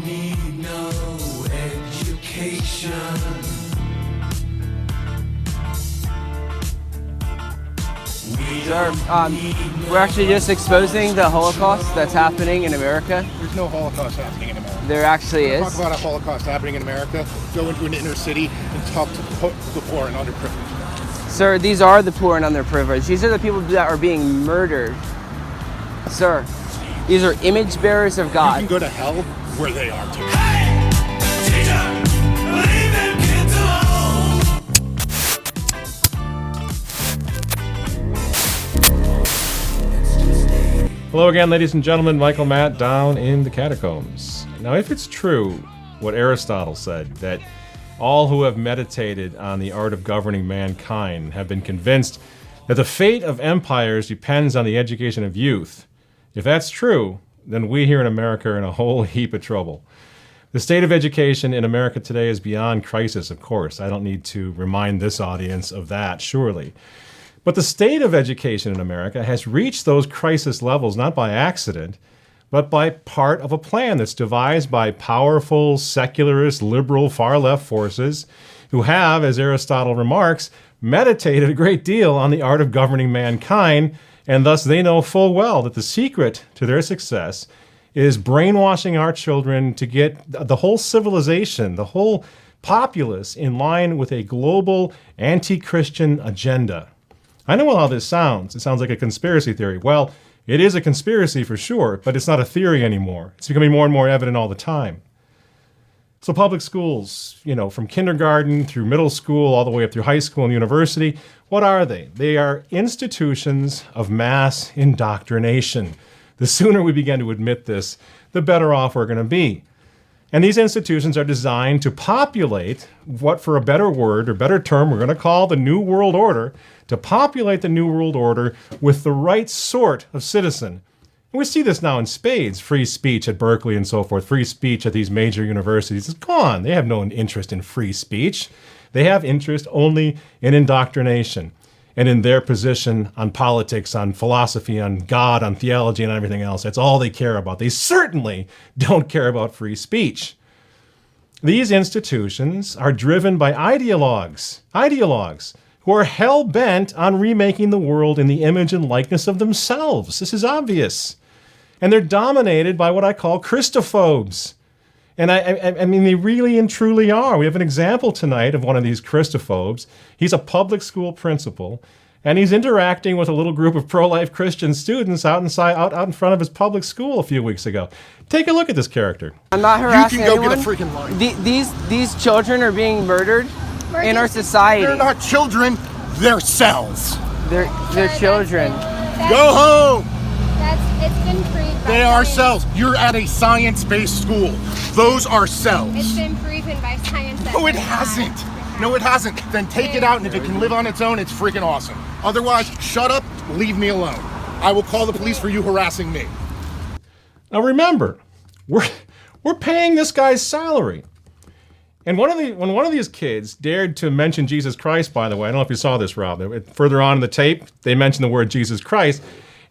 need no education. Sir, we're actually just exposing the Holocaust that's happening in America. There's no Holocaust happening in America. There actually is. Talk about a Holocaust happening in America. Go into an inner city and talk to the poor and underprivileged. Sir, these are the poor and underprivileged. These are the people that are being murdered. Sir, these are image bearers of God. You can go to hell where they are too. Hey, teacher, leave them kids alone. Hello again, ladies and gentlemen. Michael Matt down in the catacombs. Now, if it's true what Aristotle said, that all who have meditated on the art of governing mankind have been convinced that the fate of empires depends on the education of youth, if that's true, then we here in America are in a whole heap of trouble. The state of education in America today is beyond crisis, of course. I don't need to remind this audience of that, surely. But the state of education in America has reached those crisis levels not by accident, but by part of a plan that's devised by powerful, secularist, liberal, far-left forces who have, as Aristotle remarks, meditated a great deal on the art of governing mankind, and thus they know full well that the secret to their success is brainwashing our children to get the whole civilization, the whole populace in line with a global anti-Christian agenda. I know how this sounds. It sounds like a conspiracy theory. Well, it is a conspiracy for sure, but it's not a theory anymore. It's becoming more and more evident all the time. So public schools, from kindergarten through middle school, all the way up through high school and university, what are they? They are institutions of mass indoctrination. The sooner we begin to admit this, the better off we're going to be. And these institutions are designed to populate what, for a better word or better term, we're going to call the New World Order, to populate the New World Order with the right sort of citizen. And we see this now in spades, free speech at Berkeley and so forth, free speech at these major universities. It's gone. They have no interest in free speech. They have interest only in indoctrination and in their position on politics, on philosophy, on God, on theology, and everything else. That's all they care about. They certainly don't care about free speech. These institutions are driven by ideologues who are hell-bent on remaking the world in the image and likeness of themselves. This is obvious. And they're dominated by what I call Christophobes. And I mean, they really and truly are. We have an example tonight of one of these Christophobes. He's a public school principal, and he's interacting with a little group of pro-life Christian students out in front of his public school a few weeks ago. Take a look at this character. I'm not harassing You can go anyone. get a freaking line. These children are being murdered in our society. They're not children, they're cells. They're children. Go home! It's been proved by They are science. cells. You're at a science-based school. Those are cells. It's been proven by science that No, it they're hasn't. not. No, it hasn't. Then take it out, and if it can live on its own, it's freaking awesome. Otherwise, shut up, leave me alone. I will call the police for you harassing me. Now remember, we're paying this guy's salary. And when one of these kids dared to mention Jesus Christ, by the way, I don't know if you saw this, Rob. Further on in the tape, they mention the word Jesus Christ,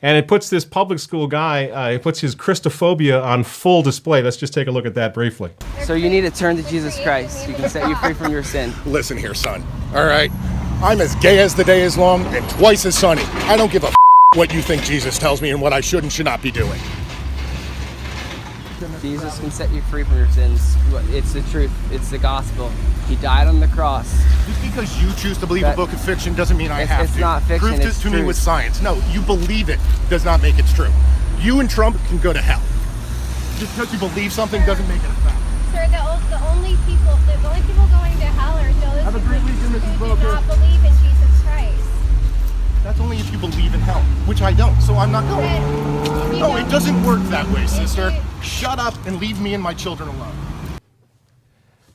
and it puts this public school guy, it puts his Christophobia on full display. Let's just take a look at that briefly. So you need to turn to Jesus Christ. He can set you free from your sin. Listen here, son. All right? I'm as gay as the day is long and twice as sunny. I don't give a what you think Jesus tells me and what I should and should not be doing. Jesus can set you free from your sins. It's the truth. It's the gospel. He died on the cross. Just because you choose to believe a book of fiction doesn't mean I have it's to. not fiction, Prove it's this to me truth. with science. No, you believe it does not make it true. You and Trump can go to hell. Just because you believe something doesn't make it a fact. Sir, the only people going to hell are those Have a great weekend, Mrs. who do Broker. not believe in Jesus Christ. That's only if you believe in hell, which I don't, so I'm not going. But if you No, don't- it doesn't work that way, sister. it- Shut up and leave me and my children alone.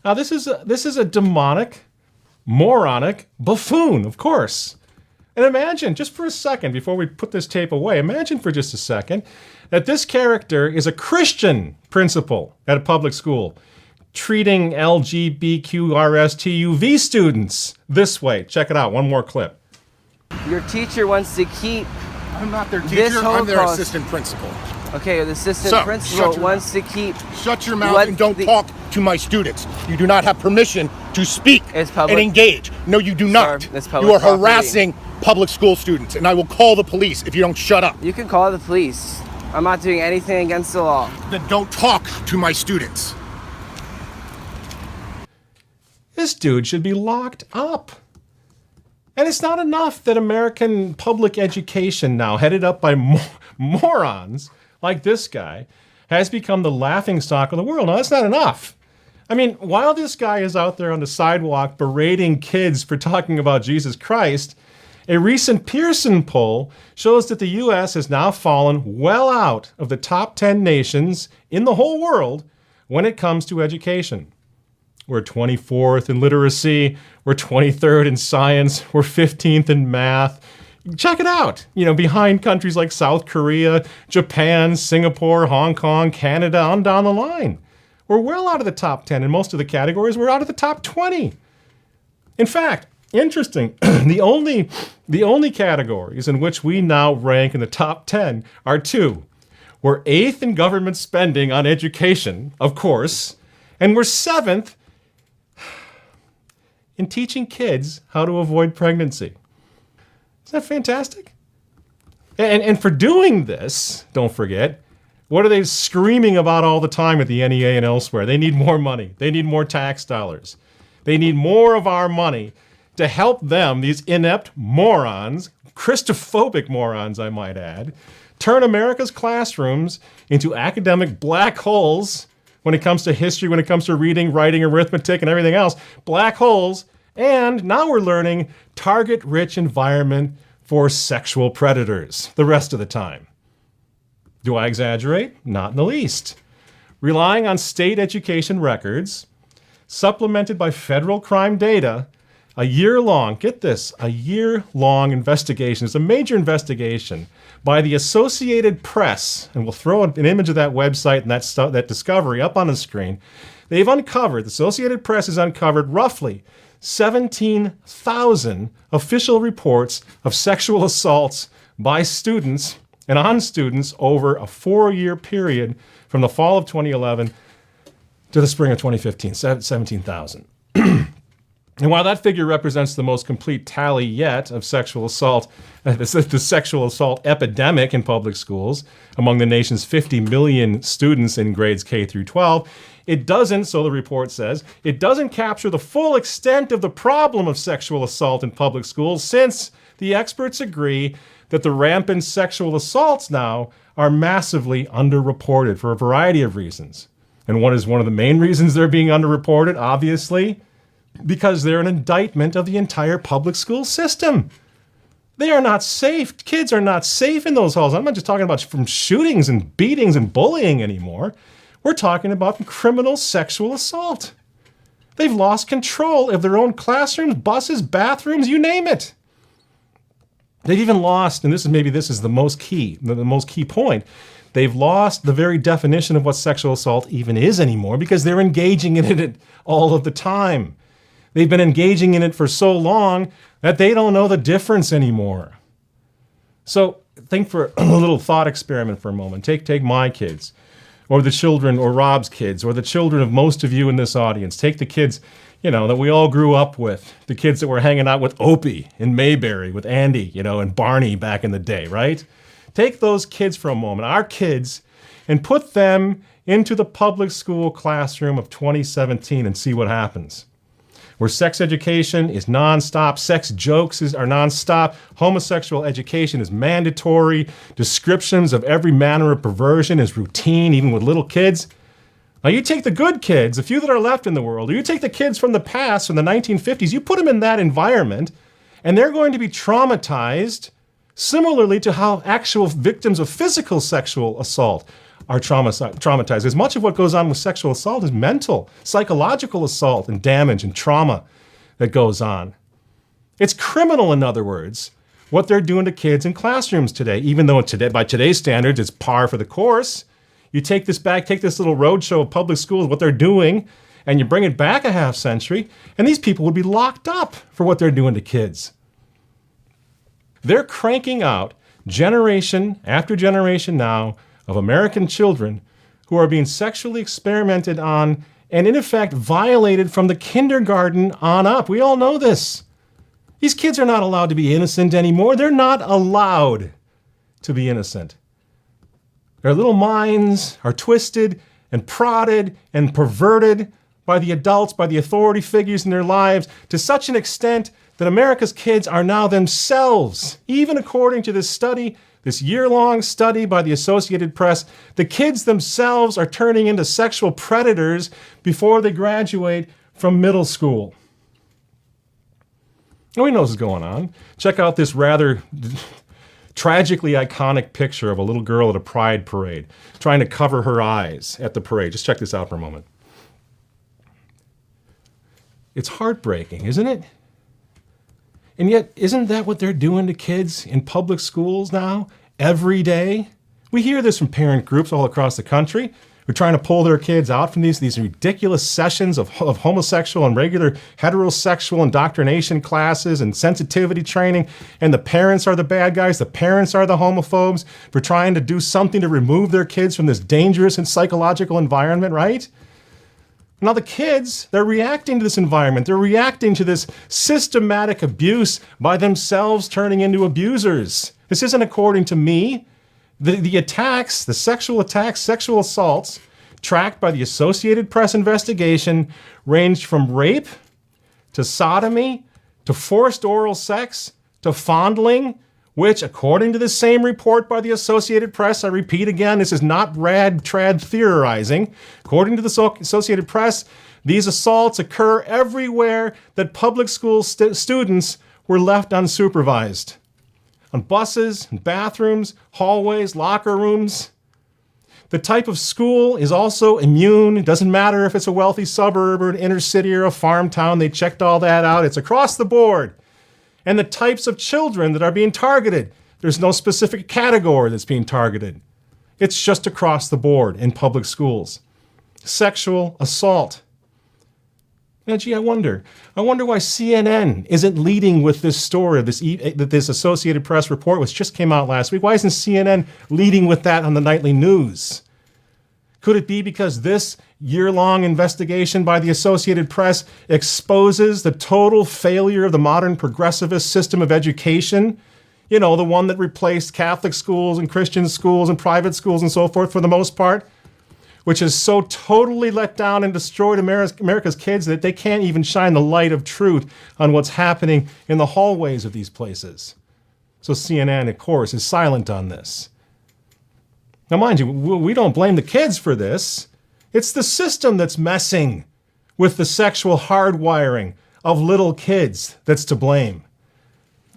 Now this is a demonic, moronic buffoon, of course. And imagine, just for a second, before we put this tape away, imagine for just a second that this character is a Christian principal at a public school, treating LGBTQRSTUV students this way. Check it out, one more clip. Your teacher wants to keep I'm not their This teacher, I'm their Holocaust- assistant principal. Okay, the assistant Sir, principal shut your wants to keep. Shut your mouth what and don't the- talk to my students. You do not have permission to speak It's public- and engage. No, you do not. it's public You are property. harassing public school students, and I will call the police if you don't shut up. You can call the police. I'm not doing anything against the law. Then don't talk to my students. This dude should be locked up. And it's not enough that American public education, now headed up by morons like this guy, has become the laughingstock of the world. No, that's not enough. I mean, while this guy is out there on the sidewalk berating kids for talking about Jesus Christ, a recent Pearson poll shows that the U.S. has now fallen well out of the top 10 nations in the whole world when it comes to education. We're 24th in literacy, we're 23rd in science, we're 15th in math. Check it out. You know, behind countries like South Korea, Japan, Singapore, Hong Kong, Canada, on down the line. We're well out of the top 10 in most of the categories. We're out of the top 20. In fact, interesting, the only categories in which we now rank in the top 10 are two. We're 8th in government spending on education, of course, and we're 7th in teaching kids how to avoid pregnancy. Isn't that fantastic? And for doing this, don't forget, what are they screaming about all the time at the NEA and elsewhere? They need more money. They need more tax dollars. They need more of our money to help them, these inept morons, Christophobic morons, I might add, turn America's classrooms into academic black holes when it comes to history, when it comes to reading, writing, arithmetic, and everything else. Black holes. And now we're learning target-rich environment for sexual predators the rest of the time. Do I exaggerate? Not in the least. Relying on state education records, supplemented by federal crime data, a year-long, get this, a year-long investigation. It's a major investigation by the Associated Press, and we'll throw an image of that website and that discovery up on the screen. The Associated Press has uncovered roughly 17,000 official reports of sexual assaults by students and on students over a 4-year period from the fall of 2011 to the spring of 2015, 17,000. And while that figure represents the most complete tally yet of sexual assault, the sexual assault epidemic in public schools among the nation's 50 million students in grades K through 12, it doesn't, so the report says, it doesn't capture the full extent of the problem of sexual assault in public schools, since the experts agree that the rampant sexual assaults now are massively underreported for a variety of reasons. And what is one of the main reasons they're being underreported? Obviously, because they're an indictment of the entire public school system. They are not safe. Kids are not safe in those halls. I'm not just talking about from shootings and beatings and bullying anymore. We're talking about criminal sexual assault. They've lost control of their own classrooms, buses, bathrooms, you name it. They've even lost, and this is the most key point. They've lost the very definition of what sexual assault even is anymore because they're engaging in it all of the time. They've been engaging in it for so long that they don't know the difference anymore. So think for a little thought experiment for a moment. Take my kids, or the children, or Rob's kids, or the children of most of you in this audience. Take the kids, that we all grew up with, the kids that were hanging out with Opie in Mayberry, with Andy, and Barney back in the day, right? Take those kids for a moment, our kids, and put them into the public school classroom of 2017 and see what happens. Where sex education is nonstop, sex jokes are nonstop, homosexual education is mandatory, descriptions of every manner of perversion is routine, even with little kids. Now you take the good kids, the few that are left in the world, or you take the kids from the past, from the 1950s, you put them in that environment, and they're going to be traumatized similarly to how actual victims of physical sexual assault are traumatized. As much of what goes on with sexual assault is mental, psychological assault and damage and trauma that goes on. It's criminal, in other words, what they're doing to kids in classrooms today, even though by today's standards, it's par for the course. You take this little roadshow of public schools, what they're doing, and you bring it back a half century, and these people would be locked up for what they're doing to kids. They're cranking out generation after generation now of American children who are being sexually experimented on and in effect violated from the kindergarten on up. We all know this. These kids are not allowed to be innocent anymore. They're not allowed to be innocent. Their little minds are twisted and prodded and perverted by the adults, by the authority figures in their lives, to such an extent that America's kids are now themselves, even according to this study, this year-long study by the Associated Press, the kids themselves are turning into sexual predators before they graduate from middle school. Nobody knows what's going on. Check out this rather tragically iconic picture of a little girl at a pride parade trying to cover her eyes at the parade. Just check this out for a moment. It's heartbreaking, isn't it? And yet, isn't that what they're doing to kids in public schools now, every day? We hear this from parent groups all across the country. We're trying to pull their kids out from these ridiculous sessions of homosexual and regular heterosexual indoctrination classes and sensitivity training, and the parents are the bad guys, the parents are the homophobes for trying to do something to remove their kids from this dangerous and psychological environment, right? Now the kids, they're reacting to this environment. They're reacting to this systematic abuse by themselves turning into abusers. This isn't according to me. The attacks, the sexual attacks, sexual assaults tracked by the Associated Press investigation ranged from rape to sodomy to forced oral sex to fondling, which, according to the same report by the Associated Press, I repeat again, this is not trad theorizing. According to the Associated Press, these assaults occur everywhere that public school students were left unsupervised. On buses, bathrooms, hallways, locker rooms. The type of school is also immune. It doesn't matter if it's a wealthy suburb or an inner city or a farm town. They checked all that out. It's across the board. And the types of children that are being targeted. There's no specific category that's being targeted. It's just across the board in public schools. Sexual assault. Now, gee, I wonder why CNN isn't leading with this story, this Associated Press report, which just came out last week. Why isn't CNN leading with that on the nightly news? Could it be because this year-long investigation by the Associated Press exposes the total failure of the modern progressivist system of education? You know, the one that replaced Catholic schools and Christian schools and private schools and so forth for the most part, which has so totally let down and destroyed America's kids that they can't even shine the light of truth on what's happening in the hallways of these places. So CNN, of course, is silent on this. Now, mind you, we don't blame the kids for this. It's the system that's messing with the sexual hardwiring of little kids that's to blame.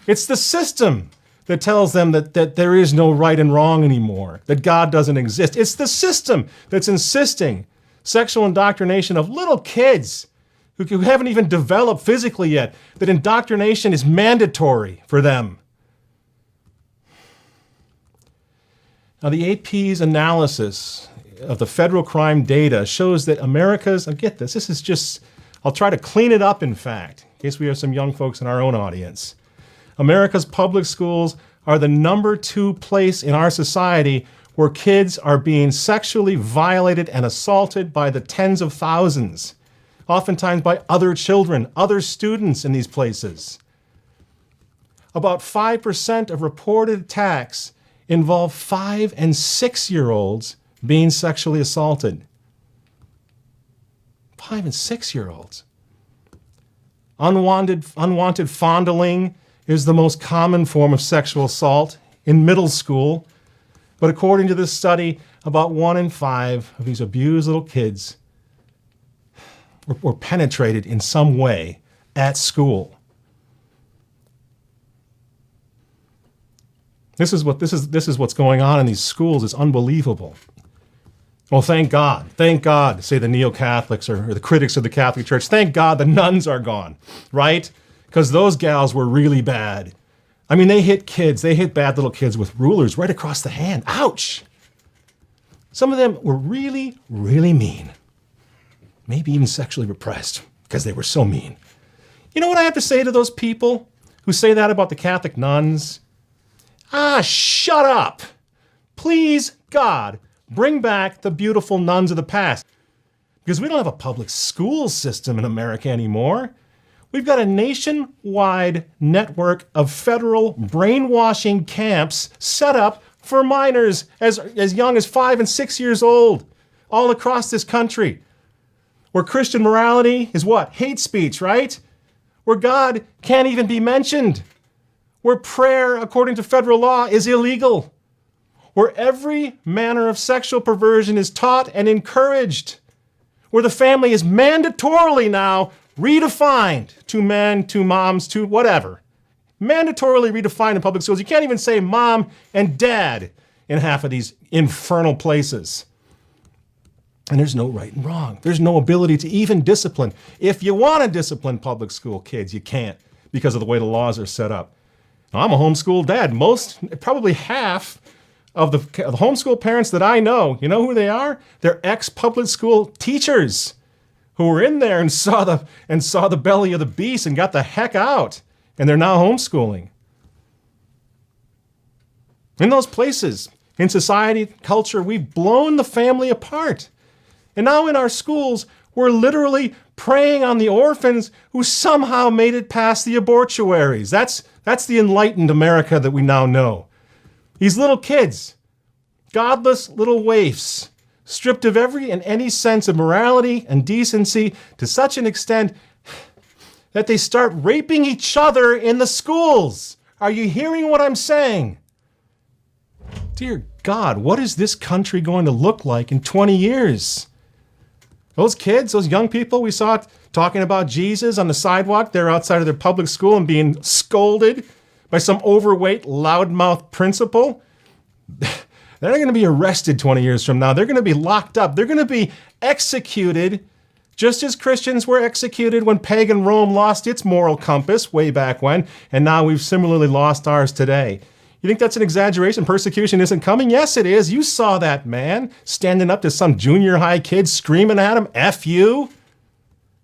It's the system that tells them that there is no right and wrong anymore, that God doesn't exist. It's the system that's insisting sexual indoctrination of little kids who haven't even developed physically yet, that indoctrination is mandatory for them. Now, the AP's analysis of the federal crime data shows that America's, get this is just, I'll try to clean it up, in fact, in case we have some young folks in our own audience. America's public schools are the number 2 place in our society where kids are being sexually violated and assaulted by the tens of thousands, oftentimes by other children, other students in these places. About 5% of reported attacks involve 5- and 6-year-olds being sexually assaulted. 5- and 6-year-olds. Unwanted fondling is the most common form of sexual assault in middle school. But according to this study, about 1 in 5 of these abused little kids were penetrated in some way at school. This is what's going on in these schools. It's unbelievable. Well, thank God, say the neo-Catholics or the critics of the Catholic Church. Thank God the nuns are gone, right? Because those gals were really bad. I mean, they hit bad little kids with rulers right across the hand. Ouch! Some of them were really, really mean. Maybe even sexually repressed because they were so mean. You know what I have to say to those people who say that about the Catholic nuns? Shut up! please, God, bring back the beautiful nuns of the past. Because we don't have a public school system in America anymore. We've got a nationwide network of federal brainwashing camps set up for minors as young as 5 and 6 years old, all across this country. Where Christian morality is what? Hate speech, right? Where God can't even be mentioned. Where prayer, according to federal law, is illegal. Where every manner of sexual perversion is taught and encouraged. Where the family is mandatorily now redefined to men, to moms, to whatever. Mandatorily redefined in public schools. You can't even say mom and dad in half of these infernal places. And there's no right and wrong. There's no ability to even discipline. If you want to discipline public school kids, you can't because of the way the laws are set up. Now, I'm a homeschool dad. Probably half of the homeschool parents that I know, you know who they are? They're ex-public school teachers who were in there and saw the belly of the beast and got the heck out. And they're now homeschooling. In those places, in society, culture, we've blown the family apart. And now in our schools, we're literally preying on the orphans who somehow made it past the abortuaries. That's the enlightened America that we now know. These little kids, godless little waifs, stripped of every and any sense of morality and decency to such an extent that they start raping each other in the schools. Are you hearing what I'm saying? Dear God, what is this country going to look like in 20 years? Those kids, those young people we saw talking about Jesus on the sidewalk, they're outside of their public school and being scolded by some overweight, loudmouth principal. They're not going to be arrested 20 years from now. They're going to be locked up. They're going to be executed just as Christians were executed when pagan Rome lost its moral compass way back when, and now we've similarly lost ours today. You think that's an exaggeration? Persecution isn't coming? Yes, it is. You saw that man standing up to some junior high kid screaming at him, F you.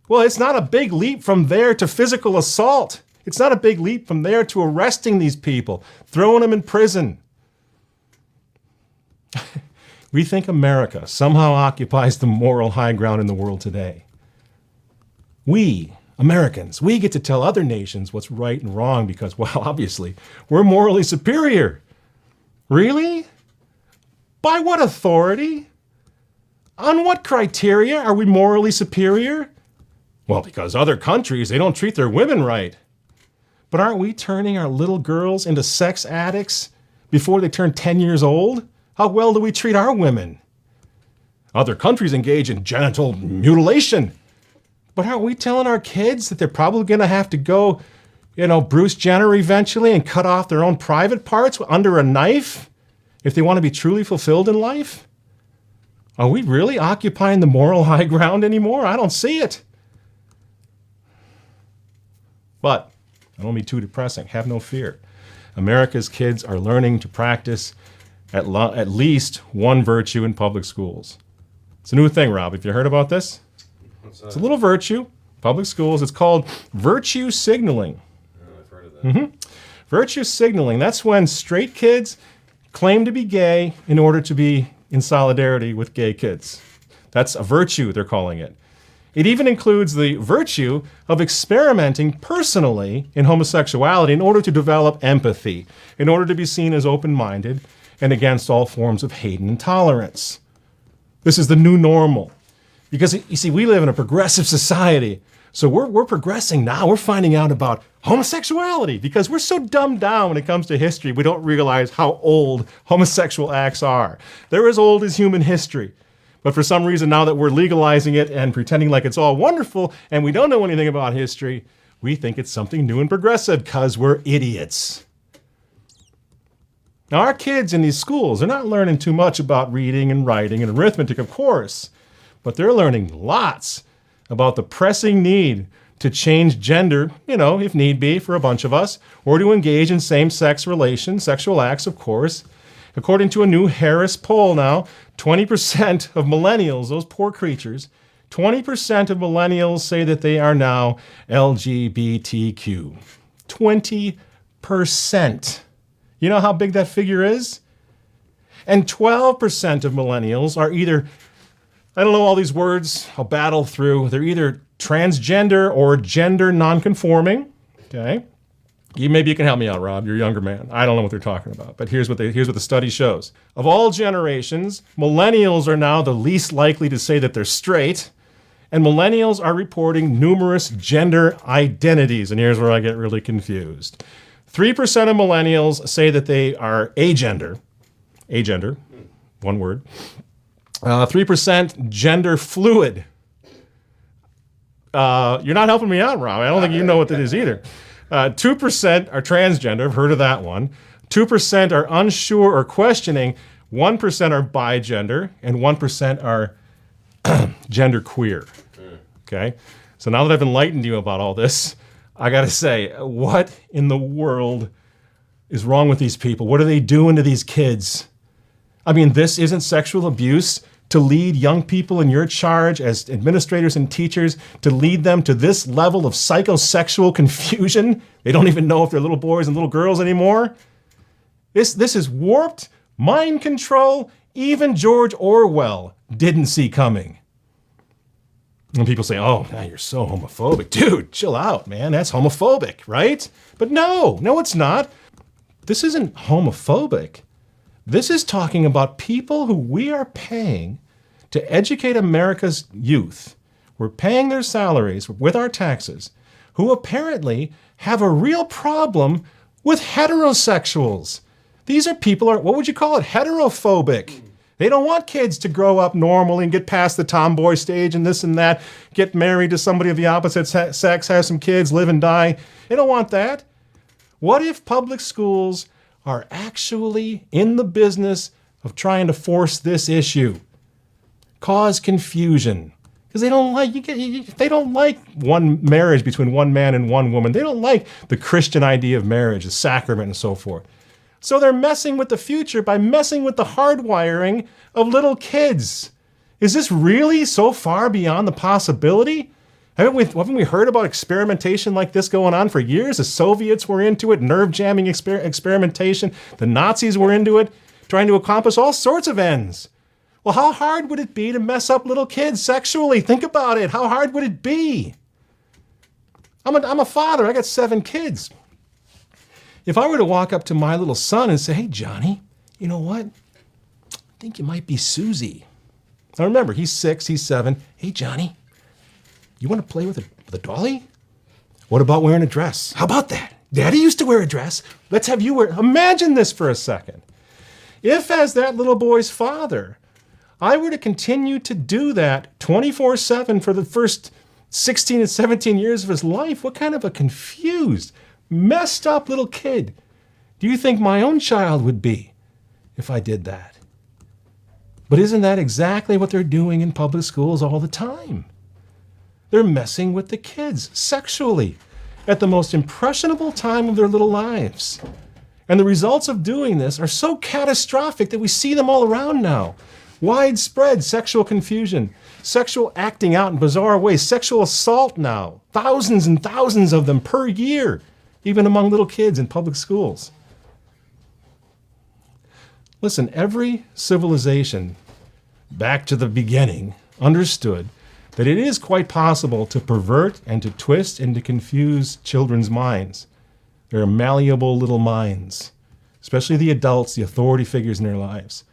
Well, it's not a big leap from there to physical assault. It's not a big leap from there to arresting these people, throwing them in prison. We think America somehow occupies the moral high ground in the world today. We, Americans, we get to tell other nations what's right and wrong because, well, obviously, we're morally superior. Really? By what authority? On what criteria are we morally superior? Well, because other countries, they don't treat their women right. But aren't we turning our little girls into sex addicts before they turn 10 years old? How well do we treat our women? Other countries engage in genital mutilation. But aren't we telling our kids that they're probably going to have to go, Bruce Jenner eventually and cut off their own private parts under a knife if they want to be truly fulfilled in life? Are we really occupying the moral high ground anymore? I don't see it. But I don't be too depressing. Have no fear. America's kids are learning to practice at least one virtue in public schools. It's a new thing, Rob. Have you heard about this? It's a little virtue. Public schools. It's called virtue signaling. Oh, I've heard of that. Virtue signaling. That's when straight kids claim to be gay in order to be in solidarity with gay kids. That's a virtue, they're calling it. It even includes the virtue of experimenting personally in homosexuality in order to develop empathy, in order to be seen as open-minded and against all forms of hate and intolerance. This is the new normal. Because, you see, we live in a progressive society. So we're progressing now. We're finding out about homosexuality because we're so dumbed down when it comes to history. We don't realize how old homosexual acts are. They're as old as human history. But for some reason, now that we're legalizing it and pretending like it's all wonderful and we don't know anything about history, we think it's something new and progressive because we're idiots. Now, our kids in these schools are not learning too much about reading and writing and arithmetic, of course, but they're learning lots about the pressing need to change gender, if need be, for a bunch of us, or to engage in same-sex relations, sexual acts, of course. According to a new Harris poll now, 20% of millennials, those poor creatures, 20% of millennials say that they are now LGBTQ. 20%. You know how big that figure is? And 12% of millennials are either, I don't know all these words, I'll battle through, they're either transgender or gender nonconforming, okay? Maybe you can help me out, Rob. You're a younger man. I don't know what they're talking about. But here's what the study shows. Of all generations, millennials are now the least likely to say that they're straight. And millennials are reporting numerous gender identities. And here's where I get really confused. 3% of millennials say that they are agender, one word. 3% gender fluid. You're not helping me out, Rob. I don't think you know what that is either. 2% are transgender. I've heard of that one. 2% are unsure or questioning. 1% are bigender, and 1% are gender queer. Okay? So now that I've enlightened you about all this, I got to say, what in the world is wrong with these people? What are they doing to these kids? I mean, this isn't sexual abuse to lead young people in your charge as administrators and teachers, to lead them to this level of psychosexual confusion. They don't even know if they're little boys and little girls anymore. This is warped mind control even George Orwell didn't see coming. And people say, oh, now you're so homophobic. Dude, chill out, man. That's homophobic, right? But no, it's not. This isn't homophobic. This is talking about people who we are paying to educate America's youth. We're paying their salaries with our taxes, who apparently have a real problem with heterosexuals. These are people, what would you call it? Heterophobic. They don't want kids to grow up normally and get past the tomboy stage and this and that, get married to somebody of the opposite sex, have some kids, live and die. They don't want that. What if public schools are actually in the business of trying to force this issue? Cause confusion. Because they don't like one marriage between one man and one woman. They don't like the Christian idea of marriage, the sacrament and so forth. So they're messing with the future by messing with the hardwiring of little kids. Is this really so far beyond the possibility? Haven't we heard about experimentation like this going on for years? The Soviets were into it, nerve jamming experimentation. The Nazis were into it, trying to accomplish all sorts of ends. Well, how hard would it be to mess up little kids sexually? Think about it. How hard would it be? I'm a father. I got 7 kids. If I were to walk up to my little son and say, hey, Johnny, you know what? I think you might be Susie. Now remember, he's 6, he's 7. Hey, Johnny, you want to play with a dolly? What about wearing a dress? How about that? Daddy used to wear a dress. Let's have you wear. Imagine this for a second. If, as that little boy's father, I were to continue to do that 24/7 for the first 16 and 17 years of his life, what kind of a confused, messed up little kid do you think my own child would be if I did that? But isn't that exactly what they're doing in public schools all the time? They're messing with the kids sexually at the most impressionable time of their little lives. And the results of doing this are so catastrophic that we see them all around now. Widespread sexual confusion, sexual acting out in bizarre ways, sexual assault now, thousands and thousands of them per year, even among little kids in public schools. Listen, every civilization back to the beginning understood that it is quite possible to pervert and to twist and to confuse children's minds. They're malleable little minds, especially the adults, the authority figures in their lives.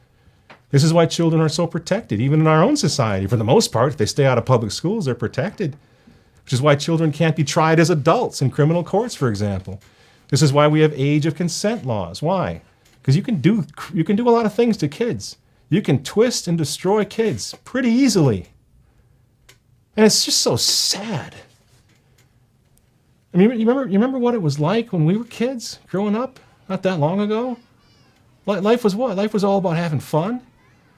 This is why children are so protected, even in our own society. For the most part, if they stay out of public schools, they're protected, which is why children can't be tried as adults in criminal courts, for example. This is why we have age of consent laws. Why? Because you can do a lot of things to kids. You can twist and destroy kids pretty easily. And it's just so sad. I mean, you remember what it was like when we were kids growing up not that long ago? Life was what? Life was all about having fun.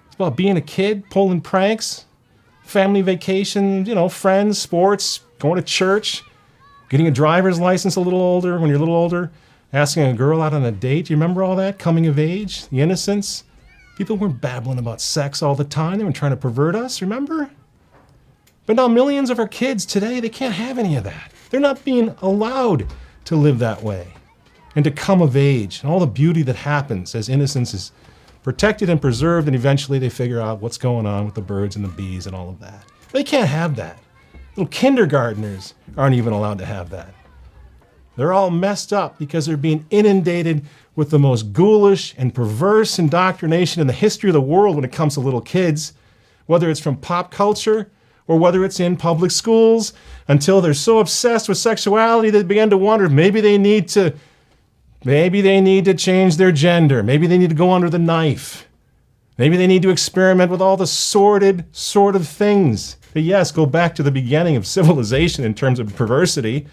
It's about being a kid, pulling pranks, family vacation, friends, sports, going to church, getting a driver's license a little older when you're a little older, asking a girl out on a date. Do you remember all that? Coming of age, the innocence. People weren't babbling about sex all the time. They weren't trying to pervert us, remember? But now millions of our kids today, they can't have any of that. They're not being allowed to live that way and to come of age and all the beauty that happens as innocence is protected and preserved, and eventually they figure out what's going on with the birds and the bees and all of that. They can't have that. Little kindergartners aren't even allowed to have that. They're all messed up because they're being inundated with the most ghoulish and perverse indoctrination in the history of the world when it comes to little kids, whether it's from pop culture or whether it's in public schools, until they're so obsessed with sexuality they begin to wonder if maybe they need to change their gender. Maybe they need to go under the knife. Maybe they need to experiment with all the sordid sort of things that, yes, go back to the beginning of civilization in terms of perversity.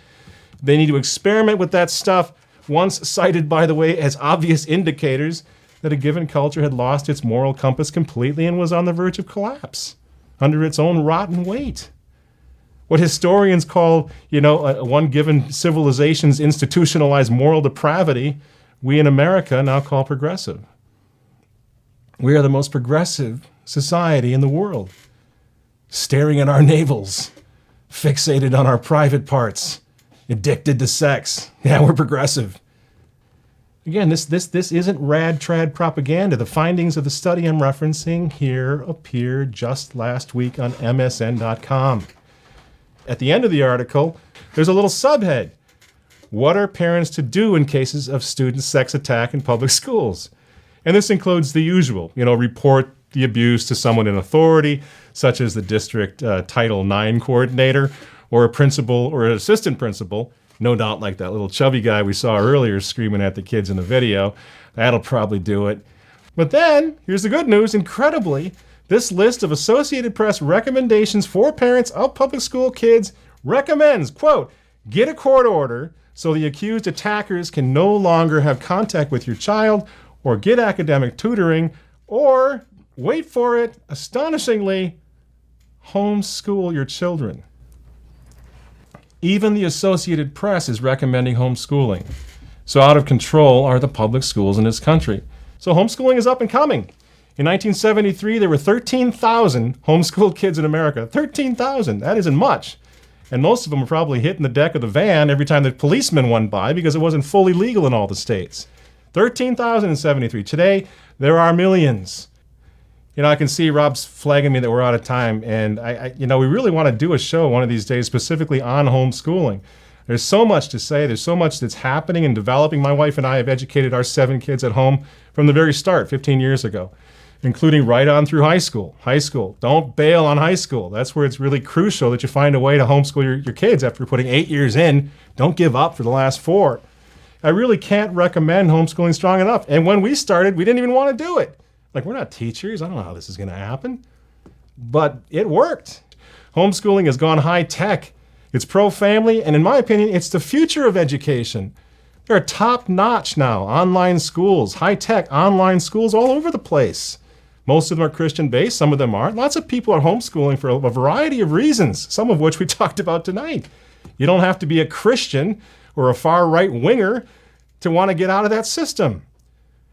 They need to experiment with that stuff, once cited, by the way, as obvious indicators that a given culture had lost its moral compass completely and was on the verge of collapse under its own rotten weight. What historians call, one given civilization's institutionalized moral depravity, we in America now call progressive. We are the most progressive society in the world, staring at our navels, fixated on our private parts, addicted to sex. Yeah, we're progressive. Again, this isn't rad trad propaganda. The findings of the study I'm referencing here appeared just last week on MSN.com. At the end of the article, there's a little subhead. What are parents to do in cases of student sex attack in public schools? And this includes the usual, report the abuse to someone in authority, such as the district Title IX coordinator, or a principal or an assistant principal, no doubt like that little chubby guy we saw earlier screaming at the kids in the video. That'll probably do it. But then, here's the good news, incredibly, this list of Associated Press recommendations for parents of public school kids recommends, quote, get a court order so the accused attackers can no longer have contact with your child, or get academic tutoring, or, wait for it, astonishingly, homeschool your children. Even the Associated Press is recommending homeschooling. So out of control are the public schools in this country. So homeschooling is up and coming. In 1973, there were 13,000 homeschooled kids in America. 13,000, that isn't much. And most of them were probably hitting the deck of the van every time the policeman went by because it wasn't fully legal in all the states. 13,000 in 73. Today, there are millions. I can see Rob's flagging me that we're out of time, and we really want to do a show one of these days specifically on homeschooling. There's so much to say. There's so much that's happening and developing. My wife and I have educated our 7 kids at home from the very start, 15 years ago, including right on through high school. High school. Don't bail on high school. That's where it's really crucial that you find a way to homeschool your kids after putting 8 years in. Don't give up for the last 4. I really can't recommend homeschooling strong enough. And when we started, we didn't even want to do it. We're not teachers. I don't know how this is going to happen. But it worked. Homeschooling has gone high tech. It's pro-family, and in my opinion, it's the future of education. There are top-notch now online schools, high-tech online schools all over the place. Most of them are Christian-based. Some of them aren't. Lots of people are homeschooling for a variety of reasons, some of which we talked about tonight. You don't have to be a Christian or a far-right winger to want to get out of that system.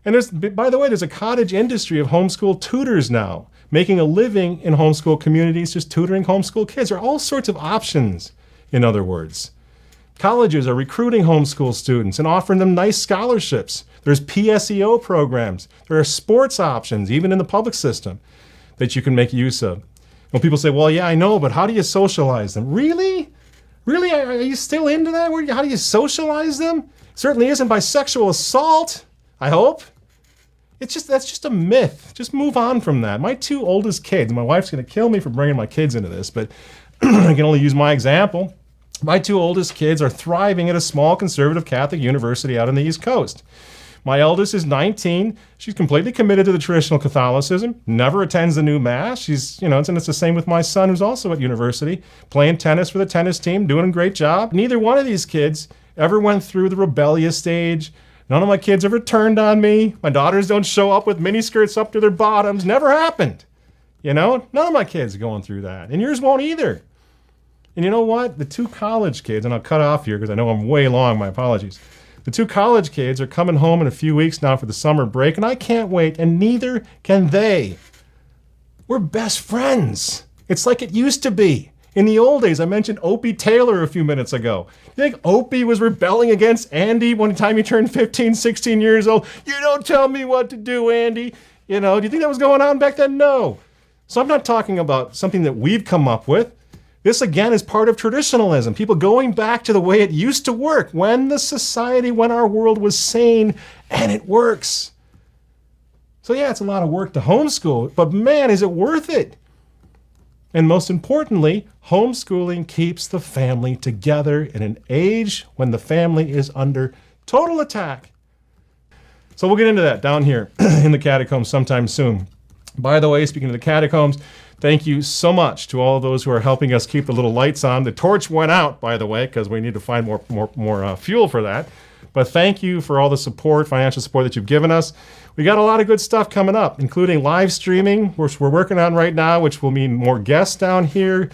And by the way, there's a cottage industry of homeschool tutors now, making a living in homeschool communities, just tutoring homeschool kids. There are all sorts of options, in other words. Colleges are recruiting homeschool students and offering them nice scholarships. There's PSEO programs. There are sports options, even in the public system, that you can make use of. When people say, well, yeah, I know, but how do you socialize them? Really? Really? Are you still into that? How do you socialize them? It certainly isn't by sexual assault, I hope. That's just a myth. Just move on from that. My 2 oldest kids, my wife's going to kill me for bringing my kids into this, but I can only use my example. My 2 oldest kids are thriving at a small conservative Catholic university out on the East Coast. My eldest is 19. She's completely committed to the traditional Catholicism, never attends the new Mass. And it's the same with my son, who's also at university, playing tennis for the tennis team, doing a great job. Neither one of these kids ever went through the rebellious stage. None of my kids ever turned on me. My daughters don't show up with miniskirts up to their bottoms. Never happened. None of my kids are going through that. And yours won't either. And you know what? The 2 college kids, and I'll cut off here because I know I'm way long, my apologies. The 2 college kids are coming home in a few weeks now for the summer break, and I can't wait, and neither can they. We're best friends. It's like it used to be. In the old days, I mentioned Opie Taylor a few minutes ago. You think Opie was rebelling against Andy one time he turned 15, 16 years old? You don't tell me what to do, Andy. You know, do you think that was going on back then? No. So I'm not talking about something that we've come up with. This, again, is part of traditionalism. People going back to the way it used to work when our world was sane, and it works. So yeah, it's a lot of work to homeschool, but man, is it worth it? And most importantly, homeschooling keeps the family together in an age when the family is under total attack. So we'll get into that down here in the catacombs sometime soon. By the way, speaking of the catacombs, thank you so much to all of those who are helping us keep the little lights on. The torch went out, by the way, because we need to find more fuel for that. But thank you for all the support, financial support that you've given us. We got a lot of good stuff coming up, including live streaming, which we're working on right now, which will mean more guests down here,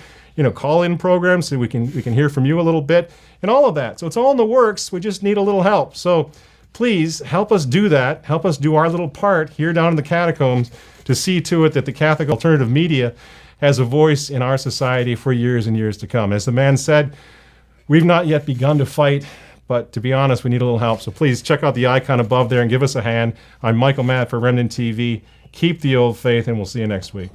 call-in programs so we can hear from you a little bit, and all of that. So it's all in the works. We just need a little help. So please help us do that. Help us do our little part here down in the catacombs to see to it that the Catholic alternative media has a voice in our society for years and years to come. As the man said, we've not yet begun to fight, but to be honest, we need a little help. So please check out the icon above there and give us a hand. I'm Michael Matt for Remnant TV. Keep the old faith, and we'll see you next week.